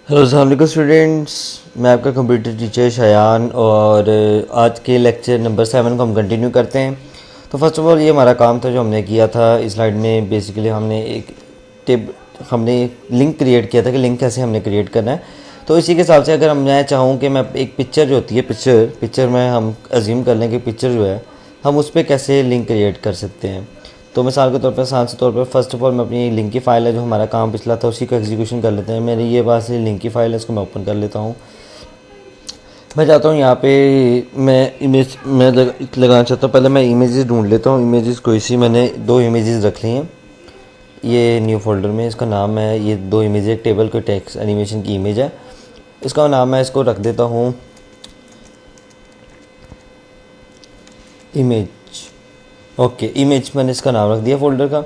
Hello अस्सलाम वालेकुम students. मैं आपका कंप्यूटर टीचर शायान और आज के लेक्चर नंबर 7 को हम कंटिन्यू करते हैं। तो फर्स्ट ऑफ ऑल ये हमारा काम था जो हमने किया था इस स्लाइड में। बेसिकली हमने एक लिंक क्रिएट किया था कि लिंक कैसे हमने क्रिएट करना है। तो इसी के हिसाब से अगर मैं चाहूँ कि मैं एक पिक्चर जो होती है पिक्चर में हम अज्यूम कर लें कि पिक्चर जो है हम उस पर कैसे लिंक क्रिएट कर सकते हैं। तो मिसाल के तौर पर आसान से तौर पर फर्स्ट ऑफ ऑल मैं अपनी लिंक की फ़ाइल है जो हमारा काम पिछला था उसी को एग्जीक्यूशन कर लेते हैं। मेरी ये पास लिंक की फ़ाइल है, इसको मैं ओपन कर लेता हूँ। मैं चाहता हूँ यहाँ पे मैं इमेज मैं लगाना चाहता हूँ। पहले मैं इमेजेस ढूंढ लेता हूँ। इमेजेस कोई सी मैंने 2 इमेजेस रख ली हैं ये न्यू फोल्डर में। इसका नाम है, ये 2 इमेज एक टेबल को टेक्स्ट एनिमेशन की इमेज है, इसका नाम मैं इसको रख देता हूँ इमेज। ओके, इमेज मैंने इसका नाम रख दिया फोल्डर का।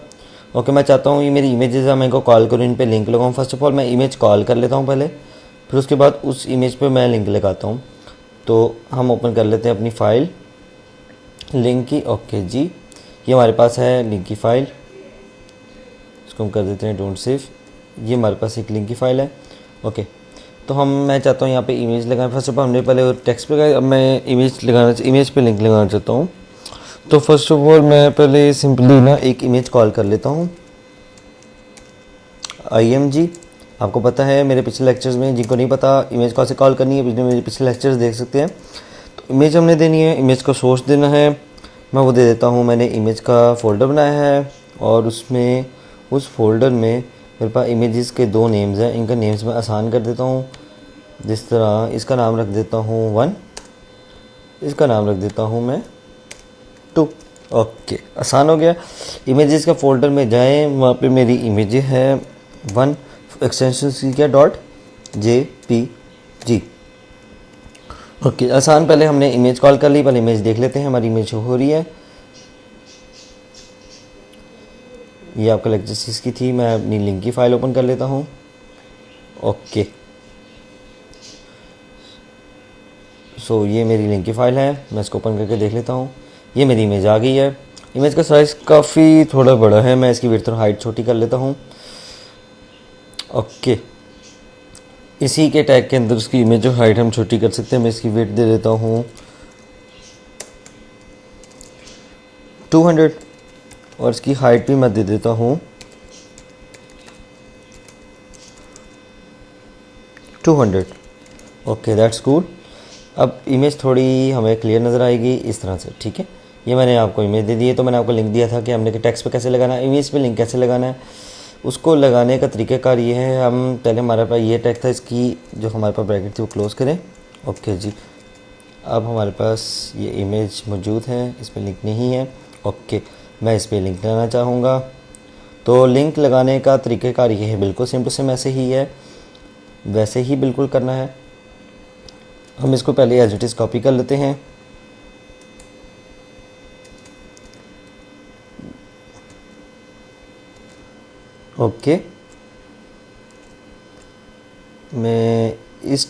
ओके, मैं चाहता हूँ ये मेरी इमेजेस है, मैं इनको कॉल करूँ, इन पे लिंक लगाऊँ। फर्स्ट ऑफ ऑल मैं इमेज कॉल कर लेता हूँ पहले, फिर उसके बाद उस इमेज पे मैं लिंक लगाता हूँ। तो हम ओपन कर लेते हैं अपनी फ़ाइल लिंक की। ओके जी, ये हमारे पास है लिंक की फ़ाइल, इसको हम कर देते हैं डोंट सेव। ये हमारे पास एक लिंक की फ़ाइल है। ओके, तो मैं चाहता हूँ यहाँ पे इमेज लगाना। फर्स्ट ऑफ ऑल हमने पहले टेक्स्ट पे लगाया, अब मैं इमेज पे लिंक लगाना चाहता हूँ। तो फर्स्ट ऑफ ऑल मैं पहले सिंपली ना एक इमेज कॉल कर लेता हूँ IMG। आपको पता है मेरे पिछले लेक्चर्स में, जिनको नहीं पता इमेज कौन से कॉल करनी है मेरे पिछले लेक्चर्स देख सकते हैं। तो इमेज हमने देनी है, इमेज का सोर्स देना है, मैं वो दे देता हूँ। मैंने इमेज का फ़ोल्डर बनाया है और उसमें उस फोल्डर में मेरे पास इमेजेस के 2 नेम्स हैं, इनका नेम्स मैं आसान कर देता हूँ। जिस तरह इसका नाम रख देता हूँ 1, इसका नाम रख देता हूँ मैं 2। ओके, आसान हो गया। इमेजेस का फोल्डर में जाएं, वहाँ पे मेरी इमेज है 1, एक्सटेंशन सी क्या .jpg। ओके, आसान। पहले हमने इमेज कॉल कर ली, पहले इमेज देख लेते हैं हमारी इमेज हो रही है। ये आपका लेक्चर सीरीज की थी। मैं अपनी लिंक की फ़ाइल ओपन कर लेता हूँ। ओके, सो ये मेरी लिंक की फ़ाइल है, मैं इसको ओपन करके देख लेता हूँ। ये मेरी इमेज आ गई है। इमेज का साइज़ काफ़ी थोड़ा बड़ा है, मैं इसकी विड्थ और हाइट छोटी कर लेता हूँ। ओके, इसी के टैग के अंदर उसकी इमेज और हाइट हम छोटी कर सकते हैं। मैं इसकी विड्थ दे देता हूँ 200 और इसकी हाइट भी मैं दे देता हूँ 200। Okay, that's cool. अब इमेज थोड़ी हमें क्लियर नज़र आएगी इस तरह से, ठीक है। ये मैंने आपको इमेज दे दी है। तो मैंने आपको लिंक दिया था कि हमने टेक्स्ट पे कैसे लगाना है, इमेज पे लिंक कैसे लगाना है। उसको लगाने का तरीक़ाकार ये है, हम पहले हमारे पास ये टैग था, इसकी जो हमारे पास ब्रैकेट थी वो क्लोज़ करें। ओके जी, अब हमारे पास ये इमेज मौजूद है, इस पर लिंक नहीं है। ओके, मैं इस पर लिंक लगाना चाहूँगा। तो लिंक लगाने का तरीक़ाकार ये है, बिल्कुल सिंपल से ऐसे ही है, वैसे ही बिल्कुल करना है। हम इसको पहले एज इट इज़ कॉपी कर लेते हैं। ओके, मैं इस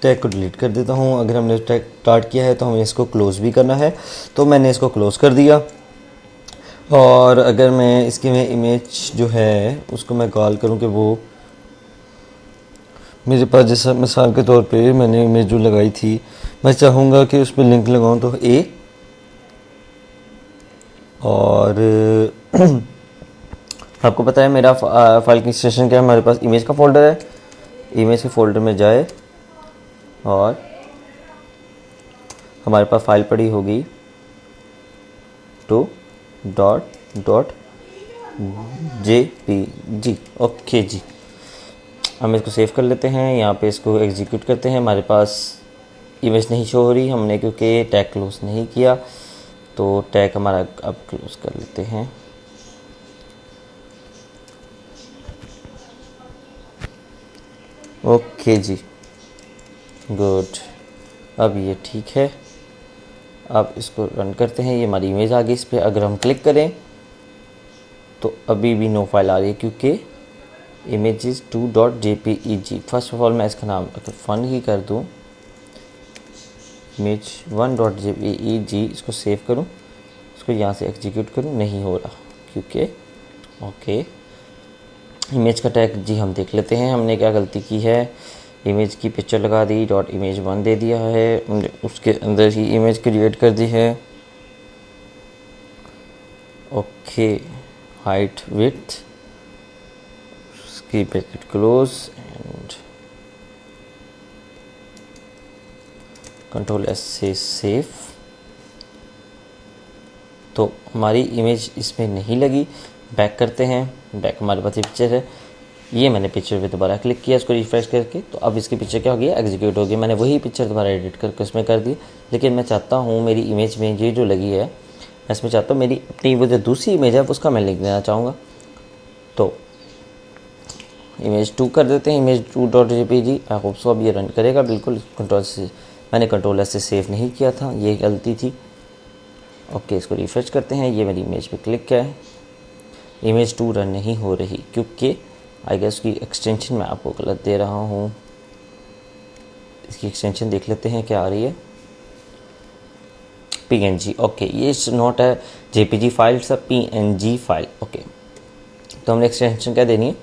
टैग को डिलीट कर देता हूँ। अगर हमने टैग स्टार्ट किया है तो हमें इसको क्लोज़ भी करना है, तो मैंने इसको क्लोज़ कर दिया। और अगर मैं इसकी इमेज जो है उसको मैं कॉल करूँ कि वो मेरे पास, जैसा मिसाल के तौर पे मैंने इमेज जो लगाई थी, मैं चाहूँगा कि उस पर लिंक लगाऊँ तो A और आपको पता है मेरा फाइल की एक्सटेंशन क्या है, हमारे पास इमेज का फोल्डर है। इमेज के फोल्डर में जाए और हमारे पास फाइल पड़ी होगी 2.jpg। ओके जी, हम इसको सेव कर लेते हैं। यहाँ पे इसको एग्जीक्यूट करते हैं। हमारे पास इमेज नहीं शो हो रही हमने, क्योंकि टैग क्लोज नहीं किया। तो टैग हमारा अब क्लोज कर लेते हैं। ओके जी, गुड, अब ये ठीक है। अब इसको रन करते हैं। ये हमारी इमेज आ गई। इस पर अगर हम क्लिक करें तो अभी भी नो फाइल आ रही है, क्योंकि images 2.jpeg। First of all मैं इसका नाम अगर फन ही कर दूं, image 1.jpeg, इसको सेव करूं, इसको यहाँ से एग्जीक्यूट करूं, नहीं हो रहा क्योंकि ओके। इमेज का टैग जी हम देख लेते हैं हमने क्या गलती की है। इमेज की पिक्चर लगा दी, डॉट इमेज 1 दे दिया है, उसके अंदर ही इमेज क्रिएट कर दी है। Okay, height width, keep it close and control S से सेव। तो हमारी इमेज इसमें नहीं लगी। बैक करते हैं, बैक हमारे पास ये पिक्चर है, ये मैंने पिक्चर पे दोबारा क्लिक किया इसको रिफ्रेश करके, तो अब इसकी पिक्चर क्या हो गया, एग्जीक्यूट हो गई। मैंने वही पिक्चर दोबारा एडिट करके उसमें कर दी, लेकिन मैं चाहता हूँ मेरी इमेज में ये जो लगी है, मैं इसमें चाहता हूँ मेरी अपनी वो जो दूसरी इमेज है उसका मैं लिंक देना चाहूँगा। तो इमेज 2 कर देते हैं, image 2.jpg। I hope so अब ये रन करेगा बिल्कुल। कंट्रोल से मैंने कंट्रोल एस से सेव नहीं किया था, ये गलती थी। ओके, इसको रिफ्रेश करते हैं, ये मेरी इमेज पे क्लिक किया है, इमेज 2 रन नहीं हो रही क्योंकि आई गेस की एक्सटेंशन मैं आपको गलत दे रहा हूँ। इसकी एक्सटेंशन देख लेते हैं क्या आ रही है, PNG। ओके, ये नॉट है JPG फाइल, सब PNG फाइल। ओके, तो हमने एक्सटेंशन क्या देनी है,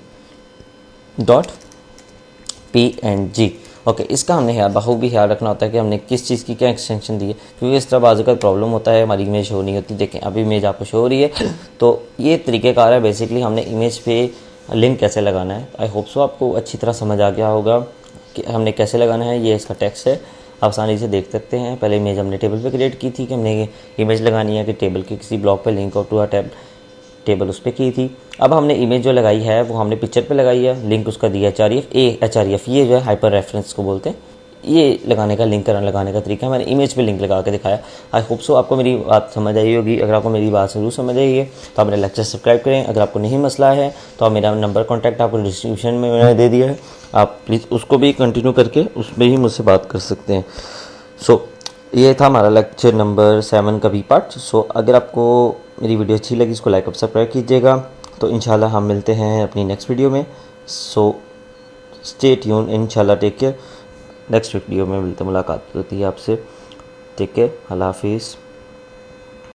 .png। ओके, इसका हमने यार बखूबी ख्याल रखना होता है कि हमने किस चीज़ की क्या एक्सटेंशन दी है, क्योंकि इस तरह बाजू का प्रॉब्लम होता है, हमारी इमेज शो नहीं होती। देखें अभी इमेज आपको शो हो रही है, तो ये तरीक़ेकार है बेसिकली हमने इमेज पे लिंक कैसे लगाना है। आई होप सो आपको अच्छी तरह समझ आ गया होगा कि हमने कैसे लगाना है। ये इसका टेक्स्ट है, आप आसानी से देख सकते हैं। पहले इमेज हमने टेबल पे क्रिएट की थी कि हमने इमेज लगानी है कि टेबल के किसी ब्लॉक पे लिंक और टू अ टेबल उस पर की थी। अब हमने इमेज जो लगाई है वो हमने पिक्चर पे लगाई है, लिंक उसका दिया href, ये जो है हाइपर रेफरेंस को बोलते हैं। ये लगाने का लिंक लगाने का तरीका है, मैंने इमेज पे लिंक लगा के दिखाया। आई होप सो आपको मेरी बात समझ आई होगी। अगर आपको मेरी बात जरूर समझ आई है तो आप मेरा लेक्चर सब्सक्राइब करें। अगर आपको नहीं मसला है तो आप मेरा नंबर कॉन्टैक्ट आपको डिस्क्रिप्शन में मैंने दे दिया है, आप प्लीज़ उसको भी कंटिन्यू करके उसमें ही मुझसे बात कर सकते हैं। ये था हमारा लेक्चर नंबर 7 का बी पार्ट। अगर आपको मेरी वीडियो अच्छी लगी इसको लाइक और सब्सक्राइब कीजिएगा। तो इंशाल्लाह हम मिलते हैं अपनी नेक्स्ट वीडियो में। स्टे ट्यून, इंशाल्लाह टेक केयर। नेक्स्ट वीडियो में मुलाकात होती है आपसे। टेक केयर, अल्लाह हाफिज़।